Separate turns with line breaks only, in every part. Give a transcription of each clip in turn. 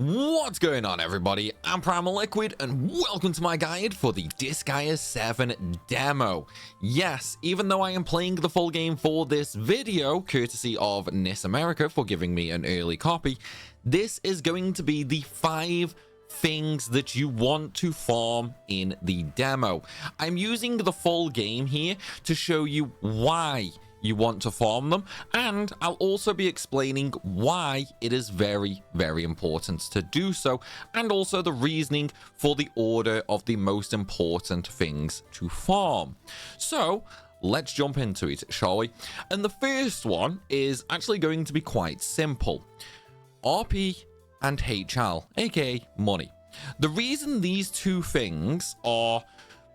What's going on, everybody? I'm Primalliquid and welcome to my guide for the Disgaea 7 demo. Yes, even though I am playing the full game for this video, courtesy of NIS America for giving me an early copy, this is going to be the 5 things that you want to farm in the demo. I'm using the full game here to show you why you want to farm them, and I'll also be explaining why it is very, very important to do so, and also the reasoning for the order of the most important things to farm. So let's jump into it, shall we? And the first one is actually going to be quite simple. RP and HL, aka money. The reason these two things are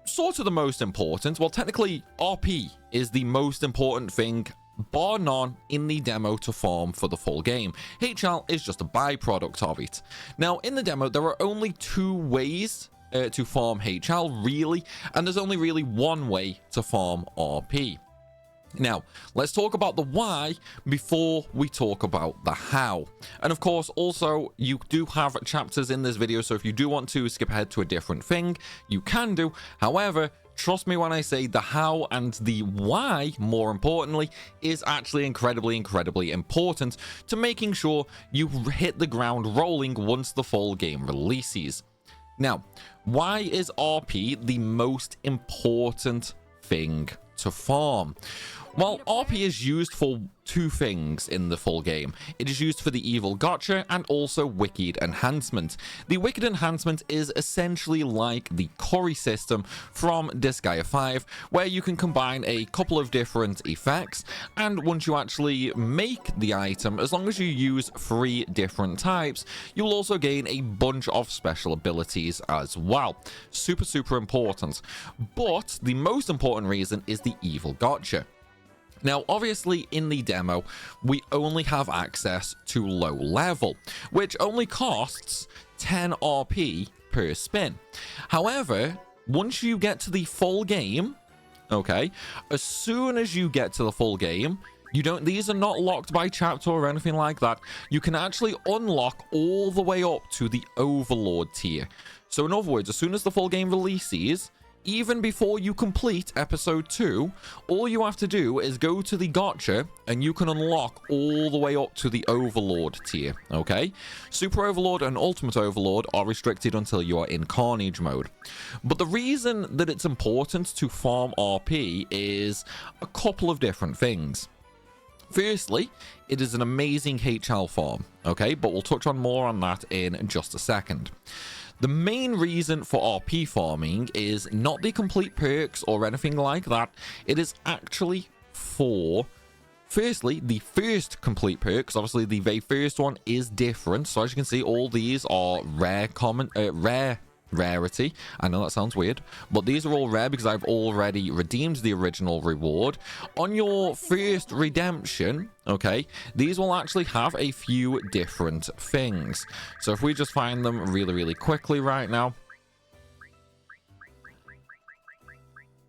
sort of the most important, well, technically RP is the most important thing bar none in the demo to farm for the full game. HL is just a byproduct of it. Now in the demo there are only 2 ways to farm HL really, and there's only really one way to farm RP. Now, let's talk about the why before we talk about the how. And of course, also, you do have chapters in this video, so if you do want to skip ahead to a different thing, you can do. However, trust me when I say the how and the why, more importantly, is actually incredibly important to making sure you hit the ground rolling once the full game releases. Now, why is RP the most important thing to farm? Well, RP is used for 2 things in the full game. It is used for the evil gotcha and also wicked enhancement. The wicked enhancement is essentially like the curry system from Disgaea 5, where you can combine a couple of different effects, and once you actually make the item, as long as you use 3 different types, you'll also gain a bunch of special abilities as well. Super important. But the most important reason is the evil gotcha. Now, obviously, in the demo, we only have access to low level, which only costs 10 RP per spin. However, once you get to the full game, okay, as soon as you get to the full game, these are not locked by chapter or anything like that. You can actually unlock all the way up to the Overlord tier. So in other words, as soon as the full game releases, even before you complete episode 2, all you have to do is go to the gotcha and you can unlock all the way up to the Overlord tier, okay? Super Overlord and Ultimate Overlord are restricted until you are in Carnage mode. But the reason that it's important to farm RP is a couple of different things. Firstly, it is an amazing HL farm, okay? But we'll touch on more on that in just a second. The main reason for RP farming is not the complete perks or anything like that. It is actually for, firstly, the first complete perks. Obviously, the very first one is different. So as you can see, all these are rarity. I know that sounds weird, but these are all rare because I've already redeemed the original reward. On your first redemption, okay, these will actually have a few different things. So if we just find them really quickly right now.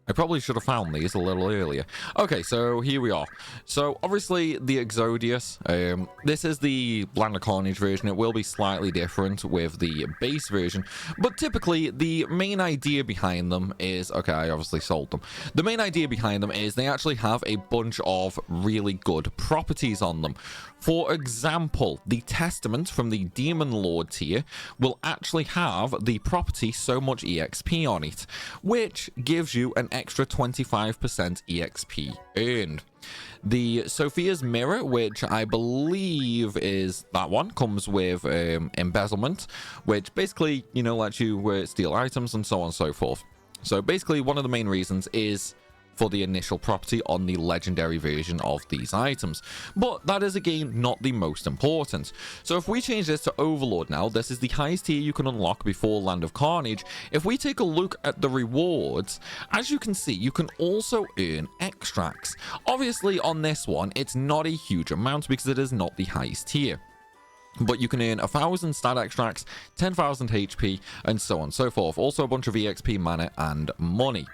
I probably should have found these a little earlier. Okay, so here we are. So obviously the Exodius, this is the Land of Carnage version. It will be slightly different with the base version, but typically the main idea behind them is, okay, I obviously sold them. The main idea behind them is they actually have a bunch of really good properties on them. For example, the Testament from the Demon Lord tier will actually have the property so much EXP on it, which gives you an extra 25% EXP earned. The Sophia's Mirror, which I believe is that one, comes with embezzlement, which basically, you know, lets you steal items and so on and so forth. So basically, one of the main reasons is for the initial property on the legendary version of these items. But that is, again, not the most important. So if we change this to Overlord now, this is the highest tier you can unlock before Land of Carnage. If we take a look at the rewards, as you can see, you can also earn extracts. Obviously, on this one, it's not a huge amount because it is not the highest tier. But you can earn 1,000 stat extracts, 10,000 HP, and so on and so forth. Also a bunch of EXP, mana, and money.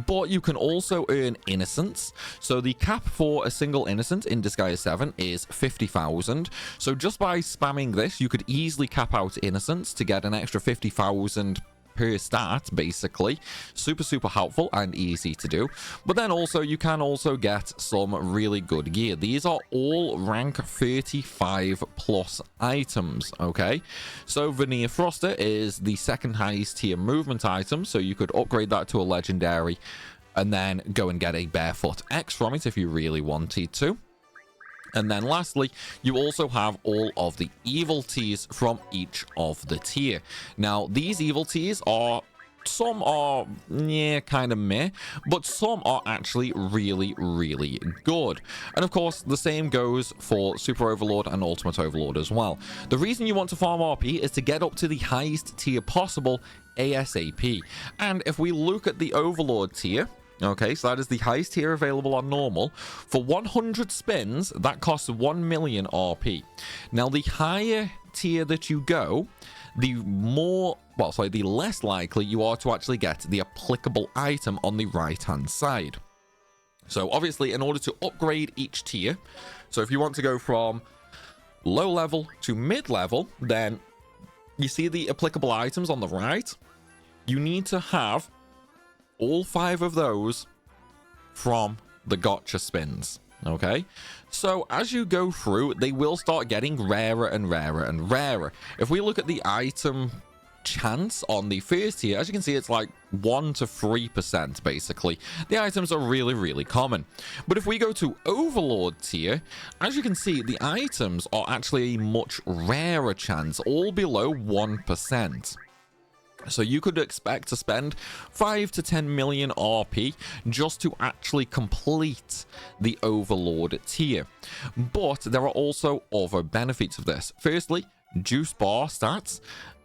But you can also earn innocence. So the cap for a single innocent in Disgaea 7 is 50,000. So just by spamming this, you could easily cap out innocence to get an extra 50,000 per start, basically. Super helpful and easy to do. But then also you can also get some really good gear. These are all rank 35 plus items. Okay, so Veneer Froster is the second highest tier movement item, so you could upgrade that to a legendary and then go and get a barefoot X from it if you really wanted to. And then lastly, you also have all of the evil teas from each of the tier. Now, these evil teas are, some are, yeah, kind of meh, but some are actually really good. And of course, the same goes for Super Overlord and Ultimate Overlord as well. The reason you want to farm RP is to get up to the highest tier possible ASAP. And if we look at the Overlord tier, okay, so that is the highest tier available on normal. For 100 spins, that costs 1 million RP. Now, the higher tier that you go, the less likely you are to actually get the applicable item on the right-hand side. So, obviously, in order to upgrade each tier, so if you want to go from low level to mid level, then you see the applicable items on the right. You need to have all 5 of those from the gotcha spins. Okay, so as you go through, they will start getting rarer and rarer. If we look at the item chance on the first tier, as you can see, it's like 1 to 3% basically. The items are really common. But if we go to Overlord tier, as you can see, the items are actually a much rarer chance, all below 1%. So you could expect to spend 5 to 10 million RP just to actually complete the Overlord tier. But there are also other benefits of this. Firstly, juice bar stats,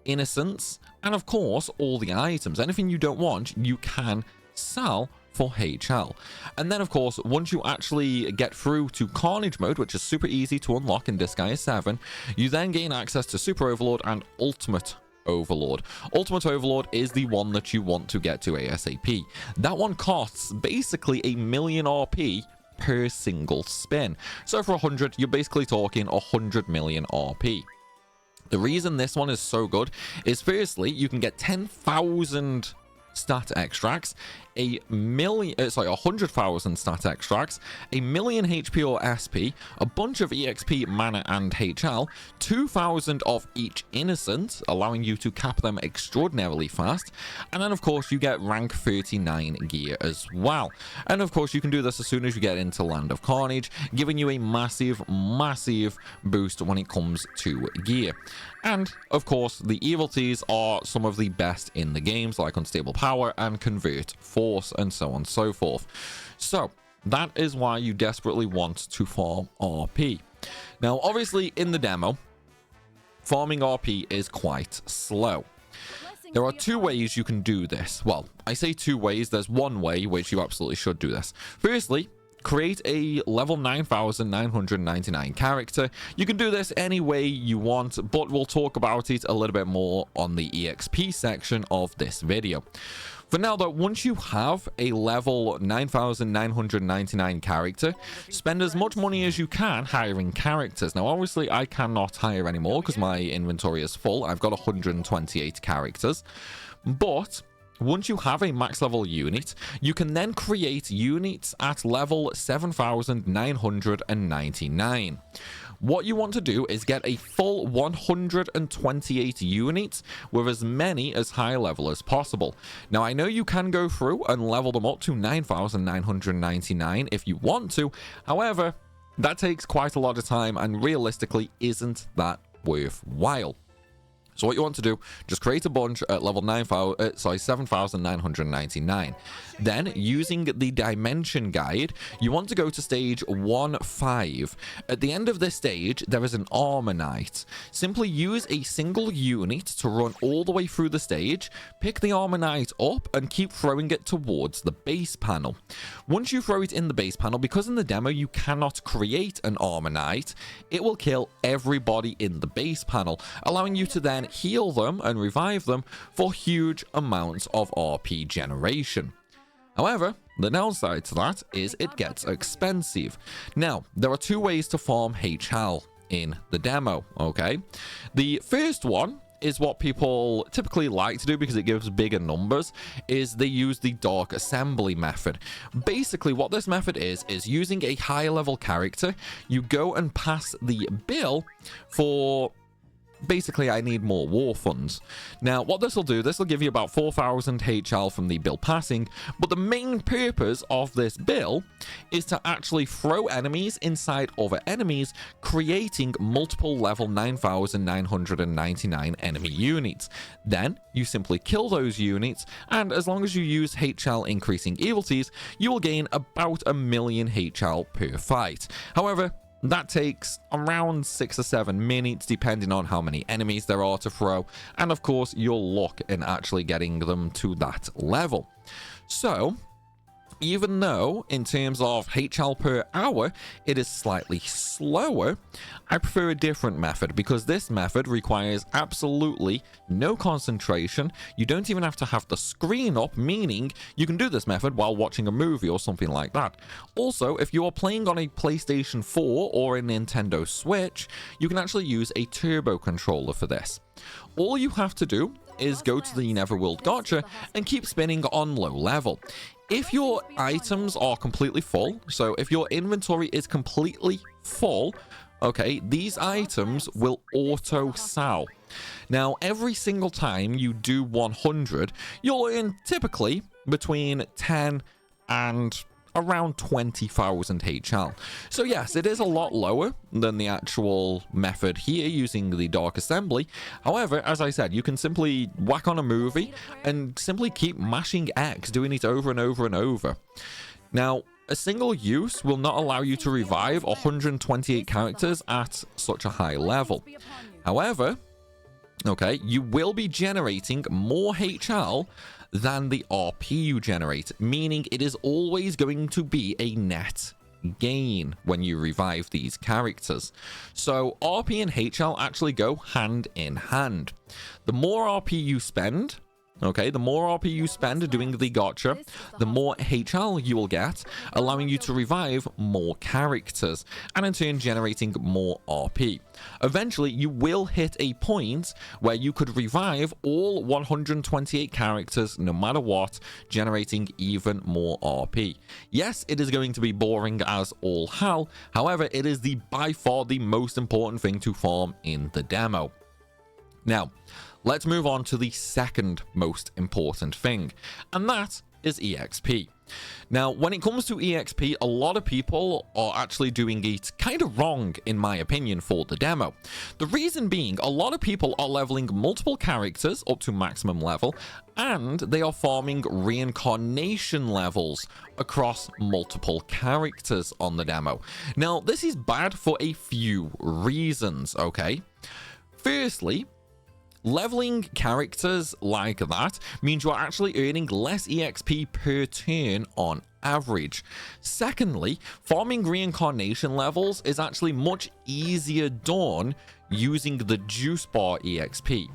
innocence, and of course, all the items. Anything you don't want, you can sell for HL. And then of course, once you actually get through to Carnage mode, which is super easy to unlock in Disgaea 7, you then gain access to Super Overlord and Ultimate Overlord. Ultimate Overlord is the one that you want to get to ASAP. That one costs basically 1 million RP per single spin. So for 100, you're basically talking 100 million RP. The reason this one is so good is firstly, you can get 10,000 stat extracts, 100,000 stat extracts, 1 million HP or SP, a bunch of EXP, mana, and HL, 2,000 of each innocent, allowing you to cap them extraordinarily fast, and then of course you get rank 39 gear as well. And of course you can do this as soon as you get into Land of Carnage, giving you a massive boost when it comes to gear. And of course the evil teas are some of the best in the games, like Unstable Power and Convert Force, and so on and so forth. So that is why you desperately want to farm RP. Now obviously in the demo, farming RP is quite slow. There are 2 ways you can do this. Well, I say 2 ways. There's one way which you absolutely should do this. Firstly, create a level 9,999 character. You can do this any way you want, but we'll talk about it a little bit more on the EXP section of this video. For now though, once you have a level 9,999 character, spend as much money as you can hiring characters. Now obviously I cannot hire anymore because my inventory is full. I've got 128 characters. But once you have a max level unit, you can then create units at level 7,999. What you want to do is get a full 128 units with as many as high level as possible. Now, I know you can go through and level them up to 9,999 if you want to. However, that takes quite a lot of time and realistically isn't that worthwhile. So what you want to do, just create a bunch at level 7,999. Then, using the dimension guide, you want to go to stage 1-5. At the end of this stage, there is an armor knight. Simply use a single unit to run all the way through the stage, pick the armor knight up, and keep throwing it towards the base panel. Once you throw it in the base panel, because in the demo you cannot create an armor knight, it will kill everybody in the base panel, allowing you to then heal them and revive them for huge amounts of RP generation. However, the downside to that is it gets expensive. Now, there are two ways to farm HL in the demo, okay? The first one is what people typically like to do because it gives bigger numbers, is they use the dark assembly method. Basically, what this method is using a high level character, you go and pass the bill for... Basically, I need more war funds. Now, what this will do, this will give you about 4,000 HL from the bill passing, but the main purpose of this bill is to actually throw enemies inside other enemies, creating multiple level 9,999 enemy units. Then, you simply kill those units, and as long as you use HL increasing evilties, you will gain about 1 million HL per fight. However, that takes around 6 or 7 minutes, depending on how many enemies there are to throw, and of course your luck in actually getting them to that level. So, even though in terms of HL per hour it is slightly slower, I prefer a different method because this method requires absolutely no concentration. You don't even have to have the screen up, meaning you can do this method while watching a movie or something like that. Also, if you are playing on a PlayStation 4 or a Nintendo Switch, you can actually use a turbo controller for this. All you have to do is go to the Netherworld Gacha and keep spinning on low level. If your items are completely full, so if your inventory is completely full, okay, these items will auto sell. Now, every single time you do 100, you'll earn typically between 10 and around 20,000 HL. So yes, it is a lot lower than the actual method here using the dark assembly. However, as I said, you can simply whack on a movie and simply keep mashing X, doing it over and over and over. Now, a single use will not allow you to revive 128 characters at such a high level. However, okay, you will be generating more HL than the RP you generate, meaning it is always going to be a net gain when you revive these characters. So RP and HL actually go hand in hand. The more RP you spend, okay, the more RP you spend doing the gacha, the more HL you will get, allowing you to revive more characters, and in turn generating more RP. Eventually, you will hit a point where you could revive all 128 characters no matter what, generating even more RP. Yes, it is going to be boring as all hell, however, it is by far the most important thing to farm in the demo. Now, let's move on to the second most important thing, and that is EXP. Now, when it comes to EXP, a lot of people are actually doing it kind of wrong, in my opinion, for the demo. The reason being, a lot of people are leveling multiple characters up to maximum level, and they are farming reincarnation levels across multiple characters on the demo. Now, this is bad for a few reasons, okay? Firstly, leveling characters like that means you are actually earning less EXP per turn on average. Secondly, farming reincarnation levels is actually much easier done using the juice bar EXP.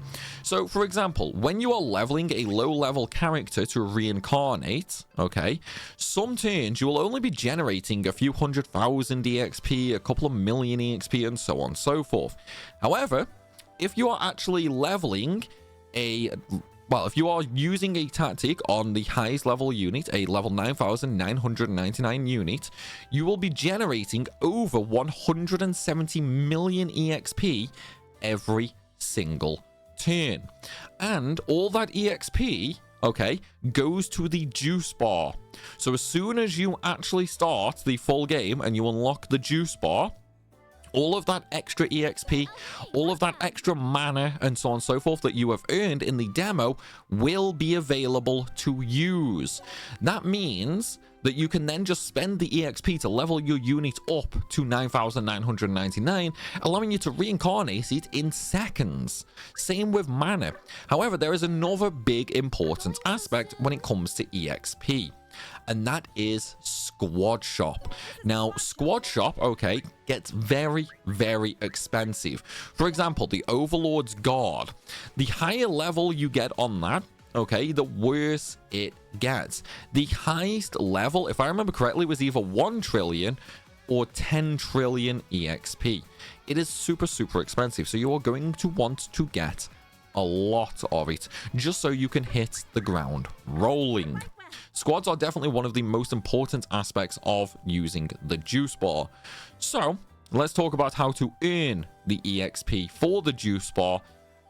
So, for example, when you are leveling a low-level character to reincarnate, okay, some turns you will only be generating a few 100,000 EXP, a couple of million EXP, and so on and so forth. However, if you are actually leveling if you are using a tactic on the highest level unit, a level 9,999 unit, you will be generating over 170 million EXP every single turn. And all that EXP, okay, goes to the juice bar. So as soon as you actually start the full game and you unlock the juice bar, all of that extra EXP, all of that extra mana, and so on and so forth that you have earned in the demo will be available to use. That means that you can then just spend the EXP to level your unit up to 9,999, allowing you to reincarnate it in seconds. Same with mana. However, there is another big important aspect when it comes to EXP, and that is Squad Shop. Now, Squad Shop, okay, gets very, very expensive. For example, the Overlord's Guard. The higher level you get on that, okay, the worse it gets. The highest level, if I remember correctly, was either 1 trillion or 10 trillion EXP. It is super, super expensive, so you are going to want to get a lot of it, just so you can hit the ground rolling. Squads are definitely one of the most important aspects of using the juice bar. So, let's talk about how to earn the EXP for the juice bar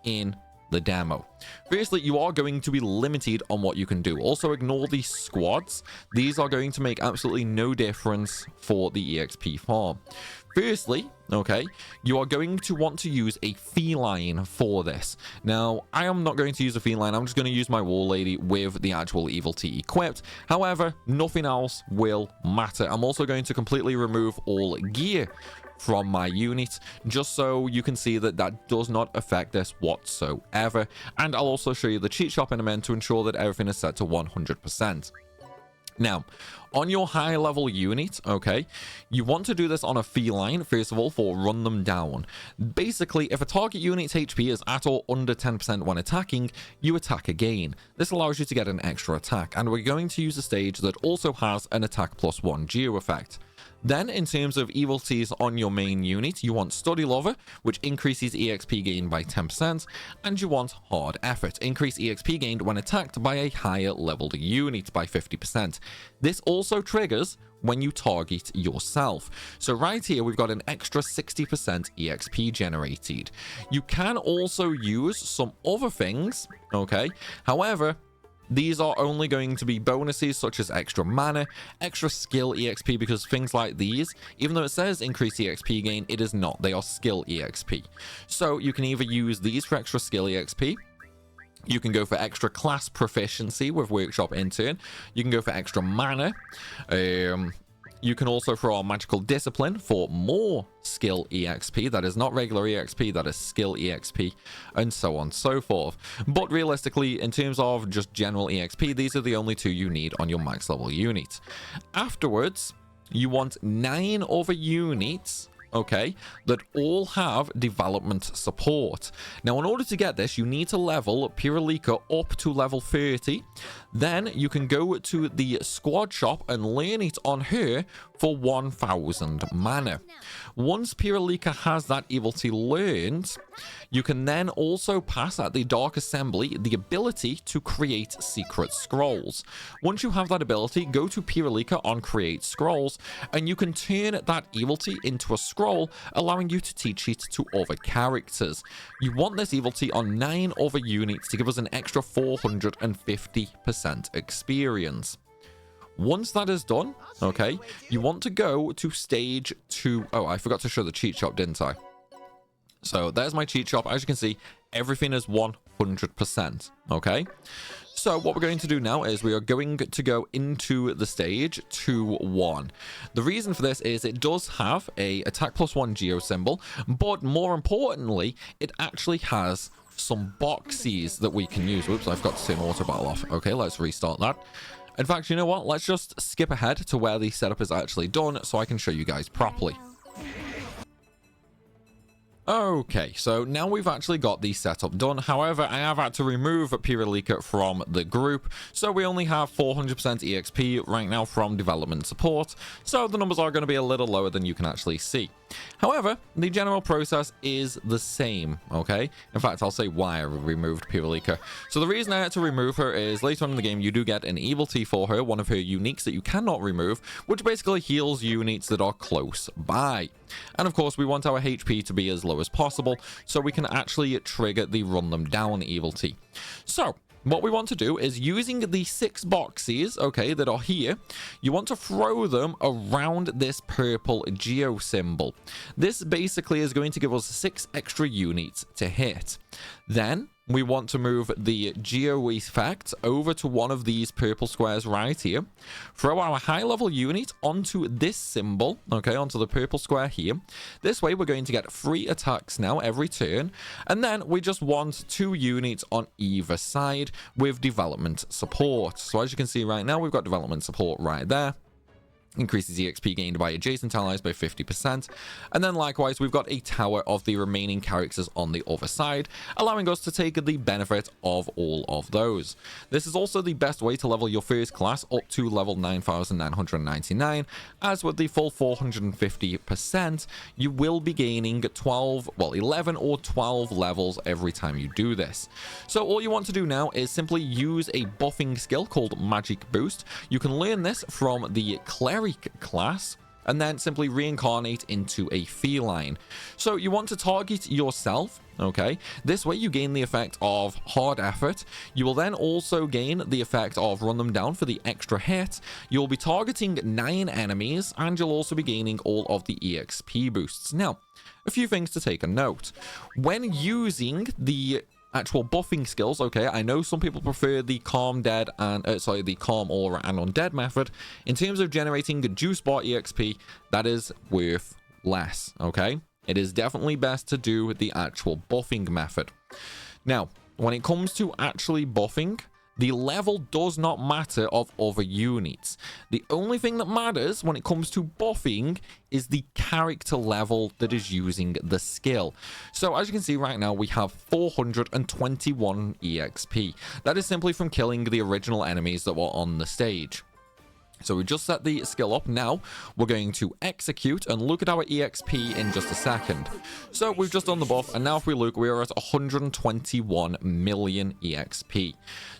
in the demo. Firstly, you are going to be limited on what you can do. Also, ignore these squads. These are going to make absolutely no difference for the EXP farm. Firstly, okay, you are going to want to use a feline for this. Now, I am not going to use a feline. I'm just going to use my war lady with the actual evil tea equipped. However, nothing else will matter. I'm also going to completely remove all gear from my unit, just so you can see that that does not affect this whatsoever. And I'll also show you the cheat shop in a minute to ensure that everything is set to 100%. Now, on your high level unit, okay, you want to do this on a feline, first of all, for run them down. Basically, if a target unit's HP is at or under 10% when attacking, you attack again. This allows you to get an extra attack, and we're going to use a stage that also has an attack +1 geo effect. Then, in terms of evil teas on your main unit, you want Study Lover, which increases EXP gain by 10%, and you want Hard Effort, increase EXP gained when attacked by a higher leveled unit by 50%. This also triggers when you target yourself. So right here, we've got an extra 60% EXP generated. You can also use some other things, okay? However, these are only going to be bonuses such as extra mana, extra skill EXP, because things like these, even though it says increase EXP gain, it is not. They are skill EXP. So you can either use these for extra skill EXP, you can go for extra class proficiency with Workshop Intern, you can go for extra mana, you can also throw our Magical Discipline for more skill EXP. That is not regular EXP, that is skill EXP, and so on and so forth. But realistically, in terms of just general EXP, these are the only two you need on your max level unit. Afterwards, you want 9 other units, okay, that all have development support. Now, in order to get this, you need to level Primalliquid up to level 30. Then you can go to the squad shop and learn it on her for 1000 mana. Once Primalliquid has that ability learned, you can then also pass at the Dark Assembly the ability to create secret scrolls. Once you have that ability, go to Primalliquid on Create Scrolls, and you can turn that ability into a scroll, allowing you to teach it to other characters. You want this ability on 9 other units to give us an extra 450% experience. Once that is done, okay, you want to go to stage 2. Oh, I forgot to show the cheat shop, didn't I? So there's my cheat shop. As you can see, everything is 100%, okay? So what we're going to do now is we are going to go into the stage 2-1. The reason for this is it does have a attack +1 geo symbol, but more importantly, it actually has some boxes that we can use. Whoops, I forgot to turn auto battle off. Okay, let's restart that. In fact, you know what? Let's just skip ahead to where the setup is actually done so I can show you guys properly. Okay, so now we've actually got the setup done. However, I have had to remove Primalliquid from the group, so we only have 400% EXP right now from development support, so the numbers are going to be a little lower than you can actually see. However, the general process is the same, okay? In fact, I'll say why I removed Primalliquid. So the reason I had to remove her is later on in the game, you do get an evil tea for her, one of her uniques that you cannot remove, which basically heals units that are close by. And of course, we want our HP to be as low as possible, so we can actually trigger the run them down evil tea. So what we want to do is, using the 6 boxes, okay, that are here, you want to throw them around this purple geo symbol. This basically is going to give us 6 extra units to hit. Then we want to move the geo effect over to one of these purple squares right here. Throw our high level unit onto this symbol, okay, onto the purple square here. This way we're going to get 3 attacks now every turn. And then we just want 2 units on either side with development support. So as you can see right now, we've got development support right there. increases EXP gained by adjacent allies by 50%. And then likewise, we've got a tower of the remaining characters on the other side, allowing us to take the benefit of all of those. This is also the best way to level your first class up to level 9,999, as with the full 450%, you will be gaining 11 or 12 levels every time you do this. So all you want to do now is simply use a buffing skill called Magic Boost. You can learn this from the Cleric class and then simply reincarnate into a feline. So you want to target yourself, okay? This way you gain the effect of hard effort. You will then also gain the effect of run them down for the extra hit. You'll be targeting 9 enemies, and you'll also be gaining all of the EXP boosts. Now, a few things to take a note. When using the actual buffing skills, okay, I know some people prefer the calm dead and the calm aura and undead method. In terms of generating juice bar EXP, that is worth less, okay? It is definitely best to do the actual buffing method. Now, when it comes to actually buffing, the level does not matter of other units. The only thing that matters when it comes to buffing is the character level that is using the skill. So as you can see right now, we have 421 EXP. That is simply from killing the original enemies that were on the stage. So we just set the skill up. Now we're going to execute and look at our EXP in just a second. So we've just done the buff, and now if we look, we are at 121 million EXP.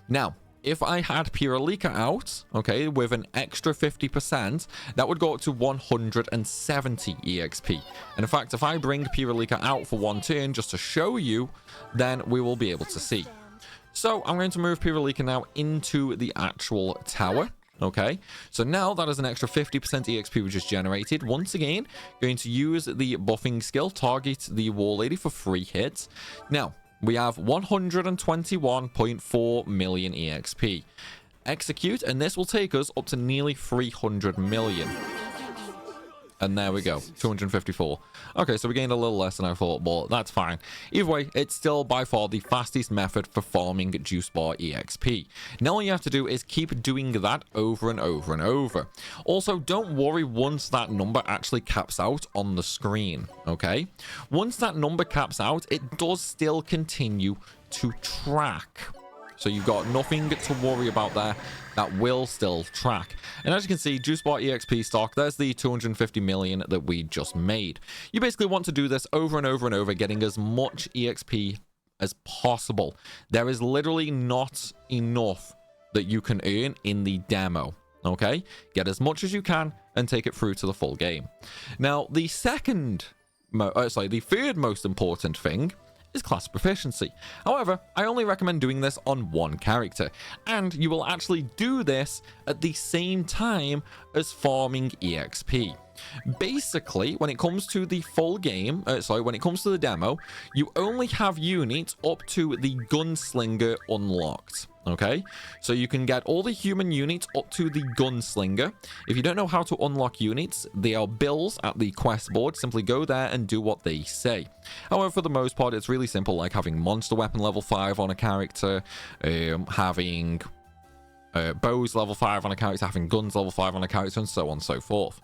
Now, if I had Primalliquid out, okay, with an extra 50%, that would go up to 170 EXP. And in fact, if I bring Primalliquid out for one turn just to show you, then we will be able to see. So I'm going to move Primalliquid now into the actual tower. Okay, so now that is an extra 50% EXP we just generated. Once again, going to use the buffing skill, target the War Lady for 3 hits. Now, we have 121.4 million EXP. Execute, and this will take us up to nearly 300 million. And there we go, 254. Okay, so we gained a little less than I thought, but that's fine. Either way, it's still by far the fastest method for farming juice bar EXP. Now all you have to do is keep doing that over and over and over. Also, don't worry once that number actually caps out on the screen, okay? Once that number caps out, it does still continue to track. So you've got nothing to worry about there. That will still track. And as you can see, Juice Bar EXP stock, there's the 250 million that we just made. You basically want to do this over and over and over, getting as much EXP as possible. There is literally not enough that you can earn in the demo. Okay? Get as much as you can and take it through to the full game. Now, the third most important thing is class proficiency. However, I only recommend doing this on one character, and you will actually do this at the same time as farming EXP. Basically, when it comes to the full game, when it comes to the demo, you only have units up to the Gunslinger unlocked. Okay, so you can get all the human units up to the Gunslinger. If you don't know how to unlock units, they are bills at the quest board. Simply go there and do what they say. However, for the most part, it's really simple, like having monster weapon level 5 on a character, having bows level 5 on a character, having guns level 5 on a character, and so on and so forth.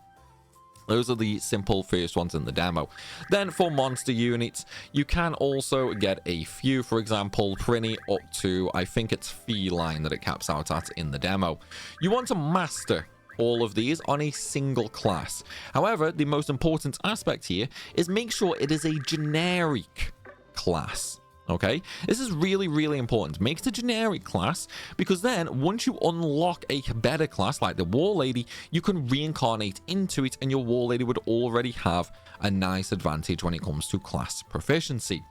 Those are the simple first ones in the demo. Then for monster units, you can also get a few. For example, Prinny up to, I think it's Feline that it caps out at in the demo. You want to master all of these on a single class. However, the most important aspect here is make sure it is a generic class. Okay, this is really, really important. Make it a generic class, because then once you unlock a better class like the War Lady, you can reincarnate into it, and your War Lady would already have a nice advantage when it comes to class proficiency.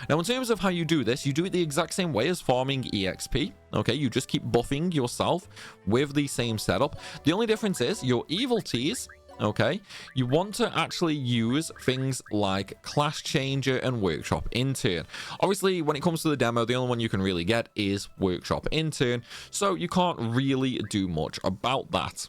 Now, in terms of how you do this, you do it the exact same way as farming EXP. Okay, you just keep buffing yourself with the same setup. The only difference is your evil teas. Okay, you want to actually use things like Class Changer and Workshop Intern. Obviously, when it comes to the demo, the only one you can really get is Workshop Intern, so you can't really do much about that.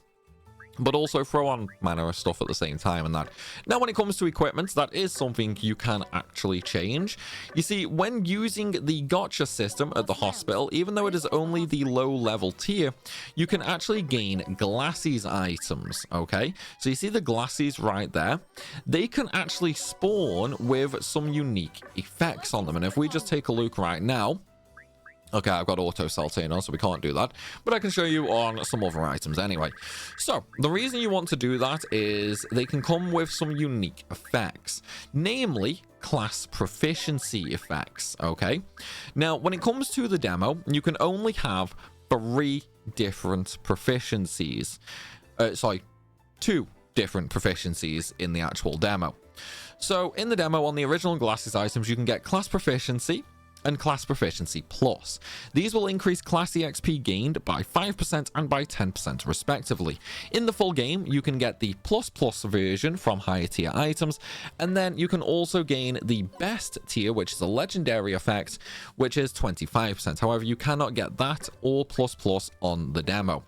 but also throw on mana stuff at the same time and that. Now, when it comes to equipment, that is something you can actually change. You see, when using the gotcha system at the hospital, even though it is only the low level tier, you can actually gain glasses items, okay? So you see the glasses right there? They can actually spawn with some unique effects on them. And if we just take a look right now, okay, I've got auto cell turn on, so we can't do that, but I can show you on some other items anyway. So the reason you want to do that is they can come with some unique effects, namely class proficiency effects, okay? Now, when it comes to the demo, you can only have 3 different proficiencies. Two different proficiencies in the actual demo. So in the demo, on the original glasses items, you can get class proficiency and class proficiency plus. These will increase class EXP gained by 5% and by 10% respectively. In the full game, you can get the plus version from higher tier items, and then you can also gain the best tier, which is a legendary effect, which is 25%. However, you cannot get that or plus on the demo.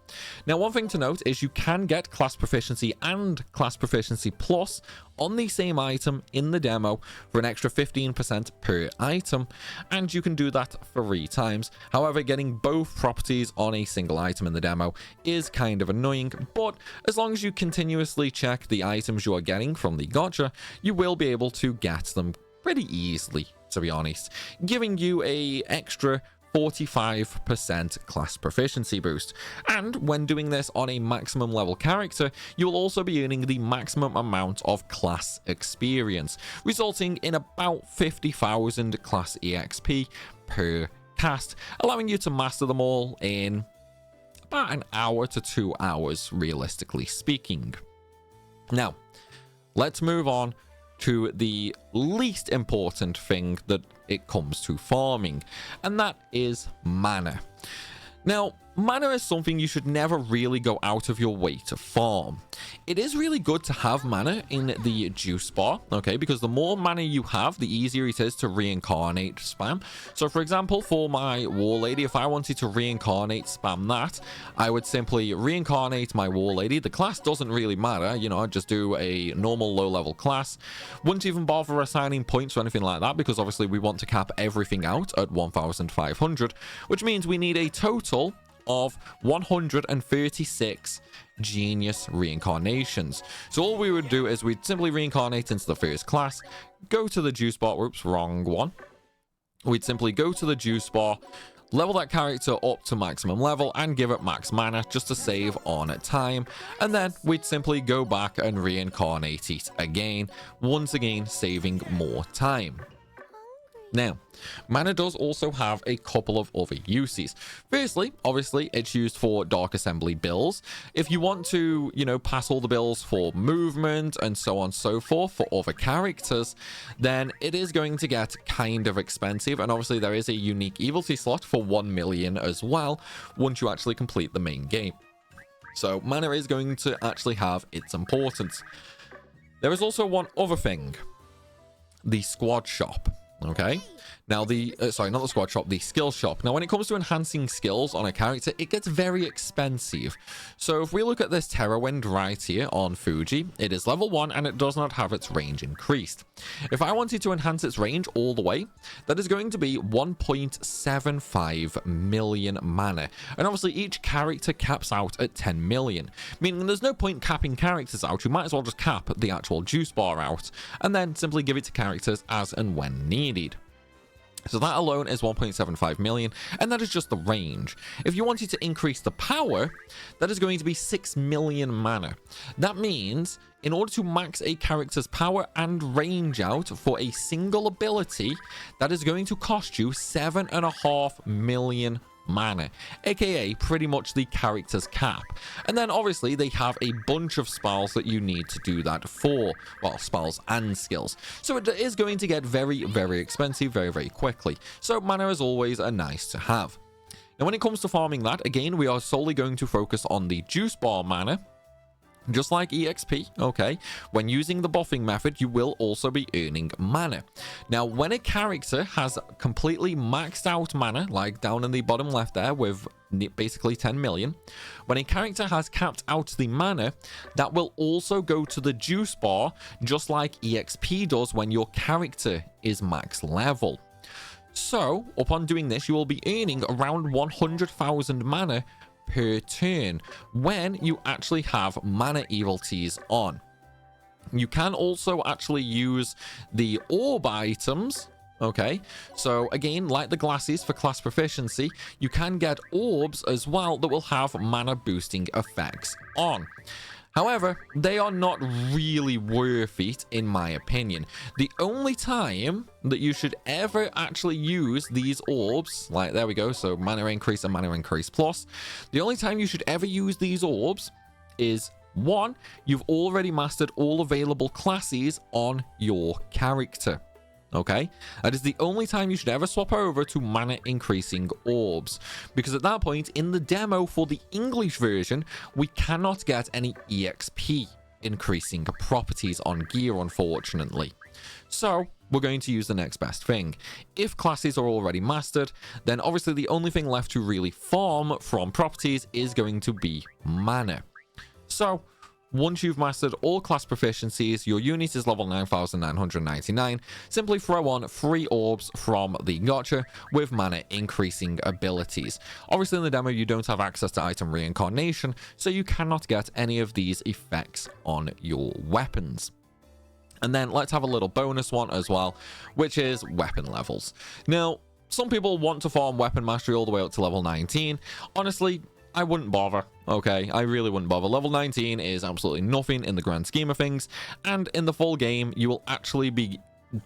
Now, one thing to note is you can get class proficiency and class proficiency plus on the same item in the demo for an extra 15% per item, and you can do that 3 times. However, getting both properties on a single item in the demo is kind of annoying, but as long as you continuously check the items you are getting from the gotcha, you will be able to get them pretty easily, to be honest, giving you a extra 45% class proficiency boost. And when doing this on a maximum level character, you will also be earning the maximum amount of class experience, resulting in about 50,000 class EXP per cast, allowing you to master them all in about an hour to 2 hours, realistically speaking. Now, let's move on to the least important thing that it comes to farming, and that is mana. Now, mana is something you should never really go out of your way to farm. It is really good to have mana in the juice bar, okay, because the more mana you have, the easier it is to reincarnate spam. So for example, for my war lady, if I wanted to reincarnate spam that, I would simply reincarnate my war lady. The class doesn't really matter, you know, I'd just do a normal low level class. Wouldn't even bother assigning points or anything like that, because obviously we want to cap everything out at 1,500, which means we need a total of 136 genius reincarnations. So all we would do is we'd simply reincarnate into the first class, go to the juice bar, whoops, wrong one. We'd simply go to the juice bar, level that character up to maximum level and give it max mana just to save on time, and then we'd simply go back and reincarnate it again, once again saving more time. Now, mana does also have a couple of other uses. Firstly, obviously, it's used for Dark Assembly bills. If you want to, you know, pass all the bills for movement and so on and so forth for other characters, then it is going to get kind of expensive. And obviously, there is a unique evility slot for 1 million as well, once you actually complete the main game. So, mana is going to actually have its importance. There is also one other thing, the squad shop. Okay, now the sorry, not the squad shop, the skill shop. Now when it comes to enhancing skills on a character, it gets very expensive. So if we look at this Terrawind right here on Fuji, it is level 1 and it does not have its range increased. If I wanted to enhance its range all the way, that is going to be 1.75 million mana, and obviously each character caps out at 10 million, meaning there's no point capping characters out. You might as well just cap the actual juice bar out and then simply give it to characters as and when needed. So that alone is 1.75 million, and that is just the range. If you wanted to increase the power, that is going to be 6 million mana. That means in order to max a character's power and range out for a single ability, that is going to cost you 7.5 million mana, aka pretty much the character's cap. And then obviously they have a bunch of spells that you need to do that for, well, spells and skills. So it is going to get very, very expensive very quickly. So mana is always a nice to have. Now when it comes to farming that, again, we are solely going to focus on the juice bar mana, Just like EXP, okay, when using the buffing method, you will also be earning mana. Now, when a character has completely maxed out mana, like down in the bottom left there with basically 10 million, when a character has capped out the mana, that will also go to the juice bar, just like EXP does when your character is max level. So, upon doing this, you will be earning around 100,000 mana per turn when you actually have mana evil teas on. You can also actually use the orb items. Okay, so again, like the glasses for class proficiency, you can get orbs as well that will have mana boosting effects on. However, they are not really worth it, in my opinion. The only time that you should ever actually use these orbs, like there we go, so mana increase and mana increase plus, the only time you should ever use these orbs is, one, you've already mastered all available classes on your character. Okay, that is the only time you should ever swap over to mana increasing orbs, because at that point in the demo for the English version, we cannot get any EXP increasing properties on gear, unfortunately. So we're going to use the next best thing. If classes are already mastered, then obviously the only thing left to really farm from properties is going to be mana. So once you've mastered all class proficiencies, your unit is level 9,999, simply throw on 3 orbs from the gacha with mana increasing abilities. Obviously in the demo you don't have access to item reincarnation, so you cannot get any of these effects on your weapons. And then let's have a little bonus one as well, which is weapon levels. Now, some people want to farm weapon mastery all the way up to level 19. Honestly, I wouldn't bother, okay? I really wouldn't bother. Level 19 is absolutely nothing in the grand scheme of things, and in the full game, you will actually be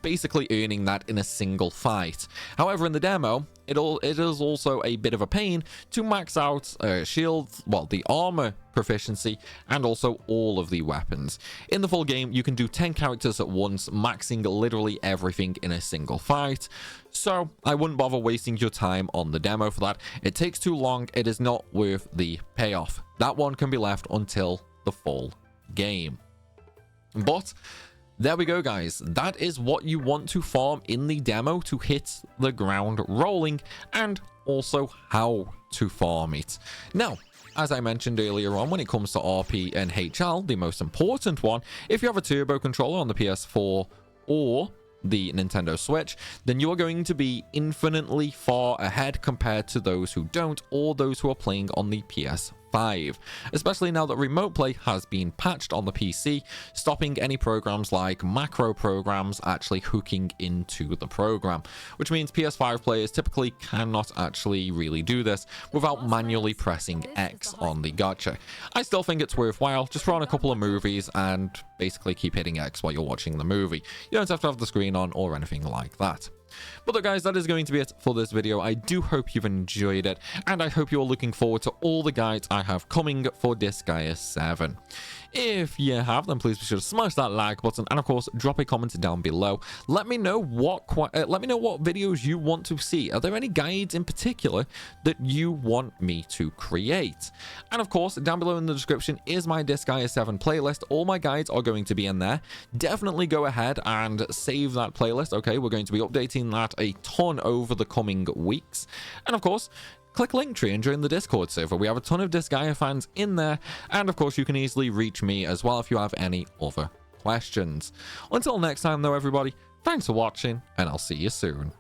basically earning that in a single fight. However, in the demo, it is also a bit of a pain to max out shield, well, the armor proficiency, and also all of the weapons. In the full game, you can do 10 characters at once, maxing literally everything in a single fight. So I wouldn't bother wasting your time on the demo for that. It takes too long. It is not worth the payoff. That one can be left until the full game. But there we go, guys. That is what you want to farm in the demo to hit the ground rolling, and also how to farm it. Now, as I mentioned earlier on, when it comes to RP and HL, the most important one, if you have a turbo controller on the PS4 or the Nintendo Switch, then you are going to be infinitely far ahead compared to those who don't, or those who are playing on the PS5, especially now that remote play has been patched on the PC, stopping any programs like macro programs actually hooking into the program, which means PS5 players typically cannot actually really do this without manually pressing X on the gacha. I still think it's worthwhile. Just throw on a couple of movies and basically keep hitting X while you're watching the movie. You don't have to have the screen on or anything like that. But look, guys, that is going to be it for this video. I do hope you've enjoyed it, and I hope you're looking forward to all the guides I have coming for Disgaea 7. If you have, then please be sure to smash that like button, and of course drop a comment down below. Let me know what videos you want to see. Are there any guides in particular that you want me to create? And of course, down below in the description is my Disgaea 7 playlist. All my guides are going to be in there. Definitely go ahead and save that playlist. Okay, we're going to be updating that a ton over the coming weeks. And of course, click Linktree and join the Discord server. We have a ton of Disgaea fans in there, and of course you can easily reach me as well if you have any other questions. Until next time though, everybody, thanks for watching, and I'll see you soon.